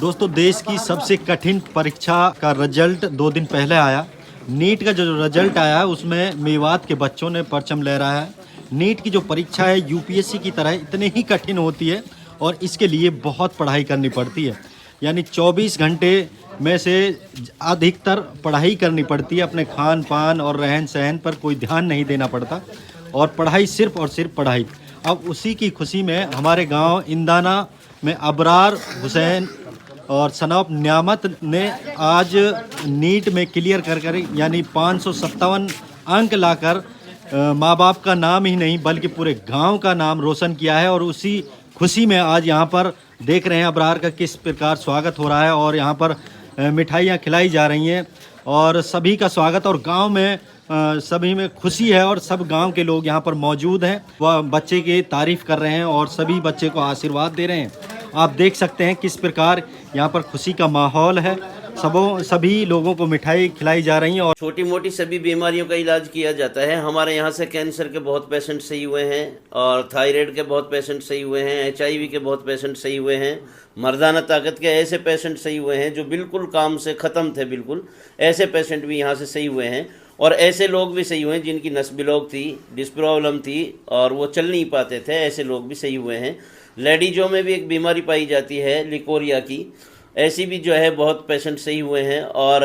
दोस्तों, देश की सबसे कठिन परीक्षा का रिजल्ट 2 दिन पहले आया। नीट का जो रिजल्ट आया है उसमें मेवात के बच्चों ने परचम लहराया है। नीट की जो परीक्षा है यूपीएससी की तरह इतने ही कठिन होती है और इसके लिए बहुत पढ़ाई करनी पड़ती है। यानी 24 घंटे में से अधिकतर पढ़ाई करनी पड़ती है। अपने खान पान और रहन सहन पर कोई ध्यान नहीं देना पड़ता और पढ़ाई सिर्फ और सिर्फ पढ़ाई। अब उसी की खुशी में हमारे गांव इंदाना में अबरार हुसैन और सनौप न्यामत ने आज नीट में क्लियर कर कर यानी 557 अंक लाकर माँ बाप का नाम ही नहीं बल्कि पूरे गांव का नाम रोशन किया है। और उसी खुशी में आज यहाँ पर देख रहे हैं अबरार का किस प्रकार स्वागत हो रहा है और यहाँ पर मिठाइयाँ खिलाई जा रही हैं और सभी का स्वागत। और गांव में सभी में खुशी है और सब गांव के लोग यहाँ पर मौजूद हैं। वह बच्चे की तारीफ कर रहे हैं और सभी बच्चे को आशीर्वाद दे रहे हैं। आप देख सकते हैं किस प्रकार यहाँ पर खुशी का माहौल है। सभी लोगों को मिठाई खिलाई जा रही है और छोटी मोटी सभी बीमारियों का इलाज किया जाता है। हमारे यहाँ से कैंसर के बहुत पेशेंट सही हुए हैं और थायराइड के बहुत पेशेंट सही हुए हैं, HIV के बहुत पेशेंट सही हुए हैं, मर्दाना ताकत के ऐसे पेशेंट सही हुए हैं जो बिल्कुल काम से ख़त्म थे, बिल्कुल ऐसे पेशेंट भी यहाँ से सही हुए हैं। और ऐसे लोग भी सही हुए हैं जिनकी नस ब्लॉक थी, डिस्क प्रॉब्लम थी और वो चल नहीं पाते थे, ऐसे लोग भी सही हुए हैं। लेडीजों में भी एक बीमारी पाई जाती है लिकोरिया की, ऐसी भी जो है बहुत पेशेंट सही हुए हैं। और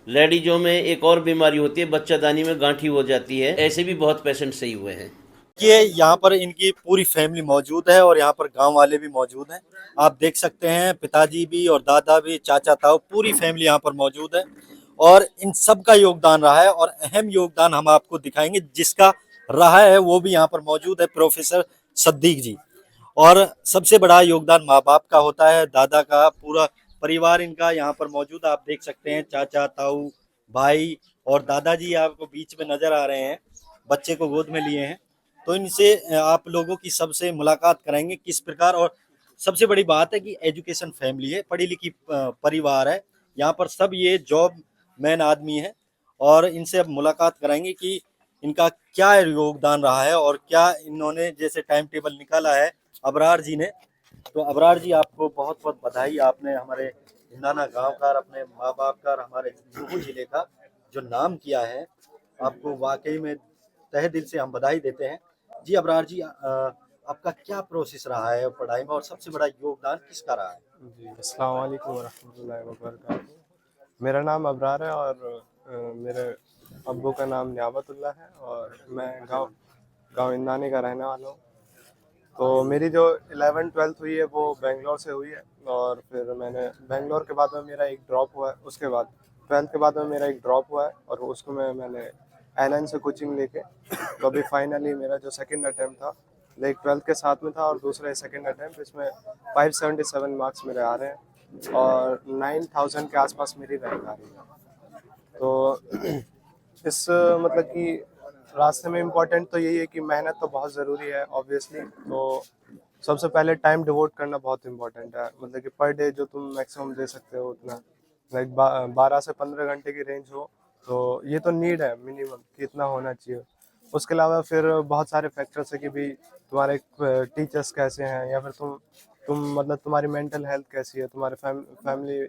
लेडीजों में एक और बीमारी होती है बच्चादानी में गांठी हो जाती है, ऐसे भी बहुत पेशेंट सही हुए हैं। ये यहाँ पर इनकी पूरी फैमिली मौजूद है और यहाँ पर गांव वाले भी मौजूद हैं। आप देख सकते हैं पिताजी भी और दादा भी, चाचा ताऊ, पूरी फैमिली यहाँ पर मौजूद है और इन सब का योगदान रहा है। और अहम योगदान हम आपको दिखाएंगे जिसका रहा है, वो भी यहाँ पर मौजूद है, प्रोफेसर सद्दीक जी। और सबसे बड़ा योगदान माँ बाप का होता है, दादा का, पूरा परिवार इनका यहाँ पर मौजूद है। आप देख सकते हैं चाचा ताऊ, भाई और दादाजी आपको बीच में नजर आ रहे हैं, बच्चे को गोद में लिए हैं। तो इनसे आप लोगों की सबसे मुलाकात कराएंगे किस प्रकार। और सबसे बड़ी बात है कि एजुकेशन फैमिली है, पढ़ी लिखी परिवार है, यहाँ पर सब ये जॉब मैन आदमी है। और इनसे अब मुलाकात कराएंगे कि इनका क्या योगदान रहा है और क्या इन्होंने जैसे टाइम टेबल निकाला है अबरार जी ने। तो अबरार जी, आपको बहुत बहुत बधाई। आपने हमारे हिंदाना गांव का, अपने माँ बाप का, हमारे जुहू जिले का जो नाम किया है, आपको वाकई में तहे दिल से हम बधाई देते हैं। जी अबरार जी, आपका क्या प्रोसेस रहा है पढ़ाई में और सबसे बड़ा योगदान किसका रहा है? जी, अस्सलाम वालेकुम वरहमतुल्लाहि वबरकातुहू। मेरा नाम अबरार है और मेरे अब्बू का नाम नियामतुल्लाह है और मैं गांव इंदानी का रहने वाला हूँ। तो मेरी जो 11th-12th हुई है वो बेंगलोर से हुई है और फिर मैंने बेंगलोर के बाद में मेरा एक ड्रॉप हुआ है। उसके बाद 12th के बाद में मेरा एक ड्रॉप हुआ है और उसको मैंने एयरलाइन से कोचिंग लेके तो अभी फाइनली मेरा जो सेकंड अटैम्प्ट था, लाइक 12th के साथ में था और दूसरा सेकंड अटैम्प्ट, इसमें 577 मार्क्स मेरे आ रहे हैं और 9000 के आसपास मेरी रैंक आ रही है। तो इस मतलब कि रास्ते में इम्पोर्टेंट तो यही है कि मेहनत तो बहुत ज़रूरी है ऑब्वियसली। तो सबसे पहले टाइम डिवोट करना बहुत इम्पोर्टेंट है, मतलब कि पर डे जो तुम मैक्सिमम दे सकते हो उतना, लाइक 12 से 15 घंटे की रेंज हो, तो ये तो नीड है मिनिमम कि इतना होना चाहिए। उसके अलावा फिर बहुत सारे फैक्टर्स है कि भी तुम्हारे टीचर्स कैसे हैं या फिर तुम मतलब तुम्हारी मेंटल हेल्थ कैसी है, तुम्हारे फैमिली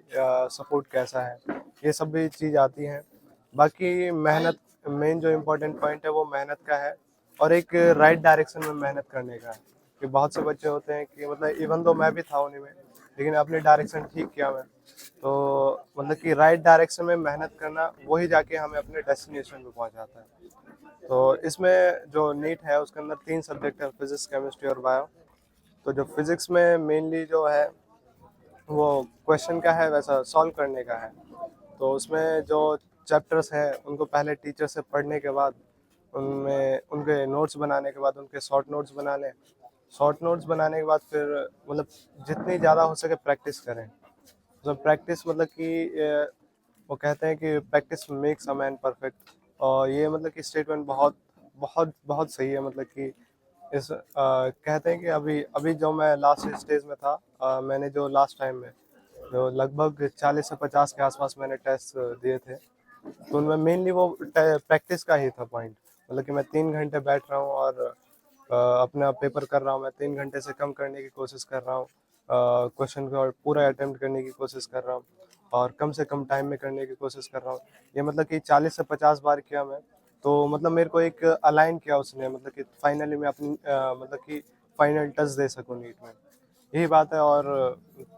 सपोर्ट कैसा है, ये सब भी चीज़ आती हैं। बाकी मेहनत, मेन जो इम्पोर्टेंट पॉइंट है वो मेहनत का है और एक राइट डायरेक्शन में मेहनत करने का है। कि बहुत से बच्चे होते हैं कि मतलब इवन दो मैं भी था उन्हीं में, लेकिन अपनी डायरेक्शन ठीक किया मैं, तो मतलब कि राइट डायरेक्शन में मेहनत करना वही जाके हमें अपने डेस्टिनेशन पे पहुंचाता है। तो इसमें जो नीट है उसके अंदर 3 सब्जेक्ट है, फिजिक्स, केमिस्ट्री और बायो। तो जो फिजिक्स में मेनली जो है वो क्वेश्चन का है वैसा सॉल्व करने का है। तो उसमें जो चैप्टर्स हैं उनको पहले टीचर से पढ़ने के बाद उनमें उनके नोट्स बनाने के बाद उनके शॉर्ट नोट्स बना लें। शॉर्ट नोट्स बनाने के बाद फिर मतलब जितनी ज़्यादा हो सके प्रैक्टिस करें। तो प्रैक्टिस मतलब कि वो कहते हैं कि practice makes a man perfect, और ये मतलब कि स्टेटमेंट बहुत बहुत बहुत सही है। मतलब कि इस कहते हैं कि अभी अभी जो मैं लास्ट स्टेज में था, मैंने जो लास्ट टाइम में जो लगभग 40 से 50 के आसपास मैंने टेस्ट दिए थे, तो उनमें मेनली वो प्रैक्टिस का ही था पॉइंट। मतलब कि मैं 3 घंटे बैठ रहा हूँ और अपना पेपर कर रहा हूँ, मैं 3 घंटे से कम करने की कोशिश कर रहा हूँ। क्वेश्चन को पूरा अटेम्प्ट करने की कोशिश कर रहा हूँ और कम से कम टाइम में करने की कोशिश कर रहा हूँ। ये मतलब कि 40 से 50 बार किया मैं, तो मतलब मेरे को एक अलाइन किया उसने, मतलब कि फाइनली मैं अपनी मतलब कि फाइनल टच दे सकूँ नीट में, यही बात है। और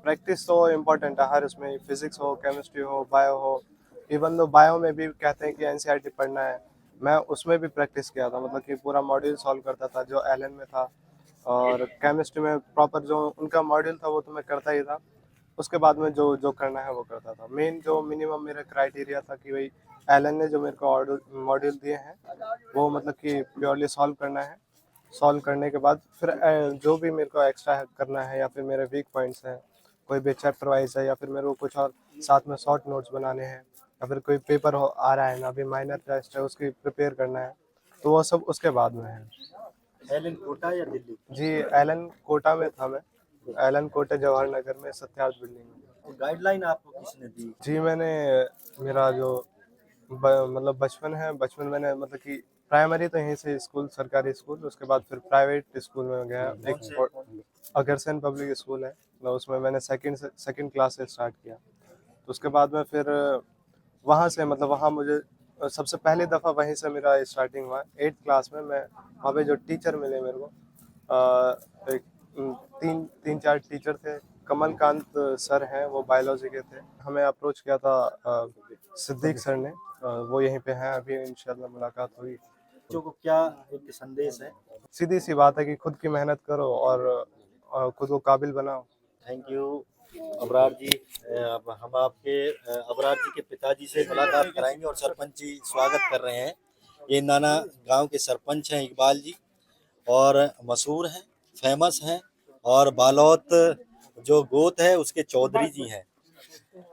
प्रैक्टिस तो इम्पोर्टेंट है हर उसमें, फिजिक्स हो, केमिस्ट्री हो, बायो हो। इवन दो बायो में भी कहते हैं कि एनसीईआरटी पढ़ना है, मैं उसमें भी प्रैक्टिस किया था, मतलब कि पूरा मॉड्यूल सॉल्व करता था जो एलन में था। और केमिस्ट्री में प्रॉपर जो उनका मॉड्यूल था वो तो मैं करता ही था, उसके बाद में जो जो करना है वो करता था। मेन जो मिनिमम मेरा क्राइटेरिया था कि भाई एलन ने जो मेरे को मॉड्यूल दिए हैं वो मतलब कि प्योरली सॉल्व करना है। सॉल्व करने के बाद फिर जो भी मेरे को एक्स्ट्रा करना है या फिर मेरे वीक पॉइंट्स हैं, कोई भी चैप्टर वाइज है या फिर मेरे को कुछ और साथ में शॉर्ट नोट्स बनाने हैं या फिर कोई पेपर आ रहा है ना, अभी माइनर टेस्ट है उसकी प्रिपेयर करना है, तो वो सब उसके बाद में है। एलन कोटा या दिल्ली? जी, एलन कोटा में था मैं, एलन कोटा जवाहर नगर में सत्यार्थ बिल्डिंग में। और गाइडलाइन आपको किसने दी? जी मैंने, मेरा जो मतलब बचपन है, बचपन मैंने मतलब कि प्राइमरी तो यहीं से स्कूल, सरकारी स्कूल, उसके बाद फिर प्राइवेट स्कूल में गया, एक अगरसेन पब्लिक स्कूल है, तो उसमें मैंने सेकंड क्लास से स्टार्ट किया। तो उसके बाद में फिर वहाँ से मतलब वहाँ मुझे सबसे पहली दफ़ा वहीं से मेरा स्टार्टिंग हुआ। 8th क्लास में मैं वहाँ पे जो टीचर मिले मेरे को, एक तीन चार टीचर थे। कमलकांत सर हैं, वो बायोलॉजी के थे। हमें अप्रोच किया था सिद्दीक सर ने, वो यहीं पे हैं अभी, इंशाल्लाह मुलाकात हुई। बच्चों को क्या एक संदेश है? सीधी सी बात है कि खुद की मेहनत करो और खुद को काबिल बनाओ। थैंक यू अबरार जी। अब हम आपके अबरार जी के पिताजी से मुलाकात कराएंगे और सरपंच जी स्वागत कर रहे हैं। ये नाना गांव के सरपंच हैं इकबाल जी, और मशहूर हैं, फेमस हैं, और बालौत जो गोत है उसके चौधरी जी हैं।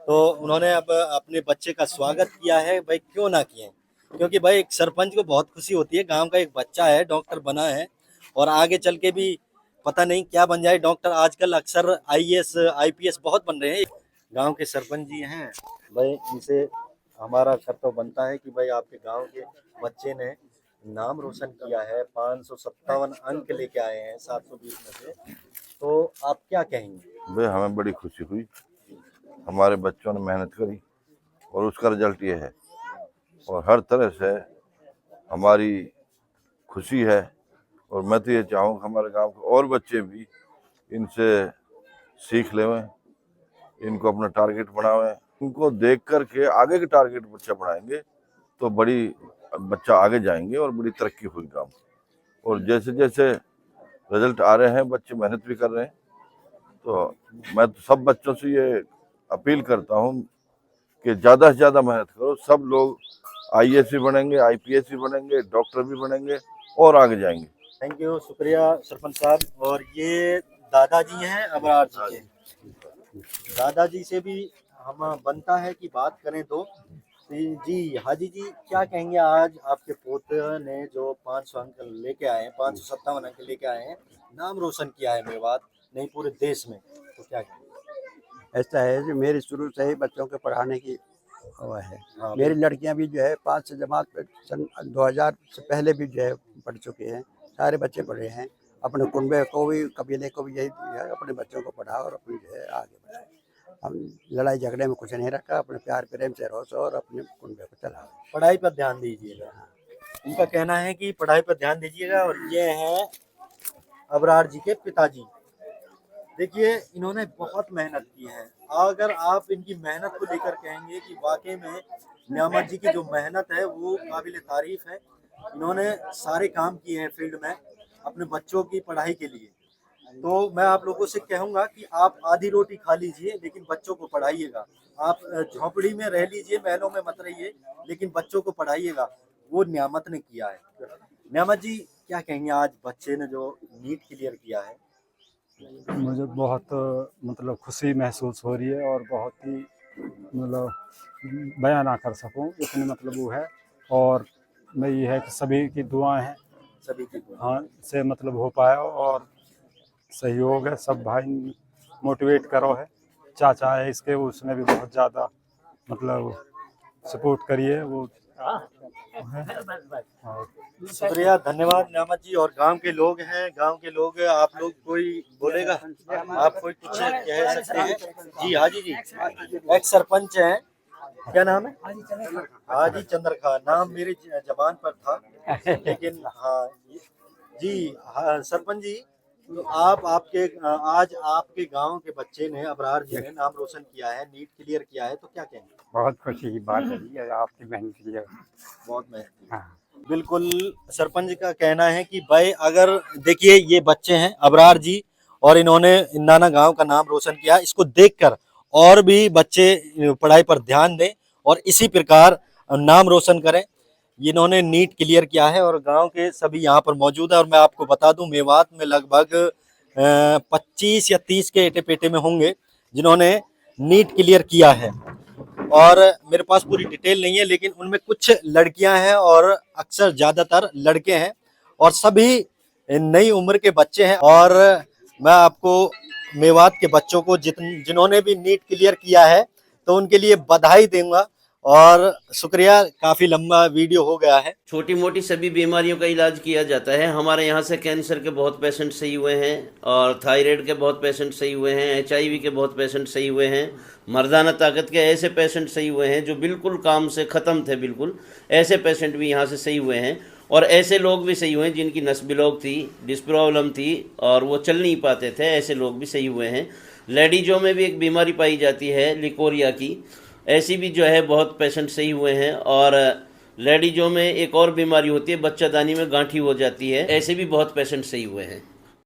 तो उन्होंने अब अपने बच्चे का स्वागत किया है। भाई क्यों ना किए, क्योंकि भाई एक सरपंच को बहुत खुशी होती है, गांव का एक बच्चा है, डॉक्टर बना है, और आगे चल के भी पता नहीं क्या बन जाए डॉक्टर। आजकल अक्सर आईएएस आईपीएस बहुत बन रहे हैं। गांव के सरपंच जी हैं भाई, इनसे हमारा कर्तव्य बनता है कि भाई आपके गांव के बच्चे ने नाम रोशन किया है, 557 अंक लेके आए हैं 720 में से, तो आप क्या कहेंगे? भाई हमें बड़ी खुशी हुई, हमारे बच्चों ने मेहनत करी और उसका रिजल्ट ये है, और हर तरह से हमारी खुशी है। और मैं तो ये चाहूँ हमारे गांव के और बच्चे भी इनसे सीख लेवें, इनको अपना टारगेट बनावें, इनको देख कर के आगे के टारगेट बच्चा बढ़ाएंगे तो बड़ी बच्चा आगे जाएंगे और बड़ी तरक्की हुई गांव। और जैसे जैसे रिजल्ट आ रहे हैं, बच्चे मेहनत भी कर रहे हैं, तो मैं तो सब बच्चों से ये अपील करता हूँ कि ज़्यादा से ज़्यादा मेहनत करो। सब लोग आईएएस भी बनेंगे, आईपीएस भी बनेंगे, डॉक्टर भी बनेंगे और आगे जाएंगे। थैंक यू, शुक्रिया सरपंच साहब। और ये दादाजी हैं अबरार जी के। दादाजी से भी हम बनता है कि बात करें तो जी हाजी जी, क्या कहेंगे आज आपके पोते ने जो 500 अंक लेके आए हैं, 557 अंक लेके आए हैं, नाम रोशन किया है मेवात नहीं पूरे देश में, तो क्या कहेंगे? ऐसा है जो मेरी शुरू से ही बच्चों के पढ़ाने की वो है। हाँ, मेरी लड़कियां भी जो है 5 से जमात पे सन 2000 से पहले भी जो है पढ़ चुके हैं, सारे बच्चे पढ़े हैं। अपने कुनबे को भी, कबीले को भी यही है, अपने बच्चों को पढ़ाओ और अपनी जो है आगे बढ़ाए। हम लड़ाई झगड़े में कुछ नहीं रखा, अपने प्यार प्रेम से रहो और अपने कुनबे को चलाओ। पढ़ाई पर ध्यान दीजिएगा। उनका कहना है कि पढ़ाई पर ध्यान दीजिएगा। और ये हैं अबरार जी के पिताजी। देखिए इन्होंने बहुत मेहनत की है। अगर आप इनकी मेहनत को लेकर कहेंगे कि वाकई में नियामत जी की जो मेहनत है वो काबिल तारीफ है। इन्होंने सारे काम किए हैं फील्ड में अपने बच्चों की पढ़ाई के लिए। तो मैं आप लोगों से कहूँगा कि आप आधी रोटी खा लीजिए लेकिन बच्चों को पढ़ाइएगा। आप झोपड़ी में रह लीजिए, महलों में मत रहिए, लेकिन बच्चों को पढ़ाइएगा। वो नियामत ने किया है। नियामत जी क्या कहेंगे, आज बच्चे ने जो नीट क्लियर किया है? मुझे बहुत मतलब खुशी महसूस हो रही है और बहुत ही मतलब बयां ना कर सकूं, इतनी मतलब वो है। और मैं ये है कि सभी की दुआएं हैं, सभी की दुआ। हाँ, से मतलब हो पाया और सहयोग है, सब भाई मोटिवेट करो है। चाचा है इसके, उसने भी बहुत ज़्यादा मतलब सपोर्ट करी है, वो शुक्रिया, धन्यवाद न्यामत जी। और गांव के लोग हैं, गांव के लोग, आप लोग कोई बोलेगा, आप कोई कुछ कह सकते हैं? जी हाजी जी, एक्स सरपंच हैं, क्या नाम है? हाजी चंद्र खान, नाम मेरे जबान पर था, लेकिन हाँ जी। हाँ, सरपंच जी, तो आपके आज आपके गांव के बच्चे ने, अबरार जी ने नाम रोशन किया है, नीट क्लियर किया है, तो क्या कहेंगे? बहुत खुशी की बात है ये आपकी मेहनत की है। बहुत मेहनत। हाँ। बिल्कुल, सरपंच का कहना है कि भाई अगर देखिए ये बच्चे हैं अबरार जी, और इन्होंने इंदाना गांव का नाम रोशन किया, इसको देखकर और भी बच्चे पढ़ाई पर ध्यान दें और इसी प्रकार नाम रोशन करें। इन्होंने नीट क्लियर किया है और गांव के सभी यहाँ पर मौजूद है। और मैं आपको बता दूं, मेवात में लगभग 25 या 30 के एटे पेटे में होंगे जिन्होंने नीट क्लियर किया है। और मेरे पास पूरी डिटेल नहीं है, लेकिन उनमें कुछ लड़कियां हैं और अक्सर ज्यादातर लड़के हैं, और सभी नई उम्र के बच्चे हैं। और मैं आपको मेवात के बच्चों को जिन्होंने भी नीट क्लियर किया है तो उनके लिए बधाई दूंगा। और शुक्रिया, काफी लंबा वीडियो हो गया है। छोटी मोटी सभी बीमारियों का इलाज किया जाता है हमारे यहाँ से। कैंसर के बहुत पेशेंट सही हुए हैं, और थायराइड के बहुत पेशेंट सही हुए हैं, HIV के बहुत पेशेंट सही हुए हैं, मर्दाना ताकत के ऐसे पेशेंट सही हुए हैं जो बिल्कुल काम से ख़त्म थे, बिल्कुल ऐसे पेशेंट भी यहाँ से सही हुए हैं। और ऐसे लोग भी सही हुए हैं जिनकी नस ब्लॉक थी, डिस्क प्रॉब्लम थी और वो चल नहीं पाते थे, ऐसे लोग भी सही हुए हैं। लेडीजों में भी एक बीमारी पाई जाती है लिकोरिया की, ऐसी भी जो है बहुत पेशेंट सही हुए हैं। और लेडीजों में एक और बीमारी होती है, बच्चादानी में गांठी हो जाती है, ऐसे भी बहुत पेशेंट सही हुए हैं।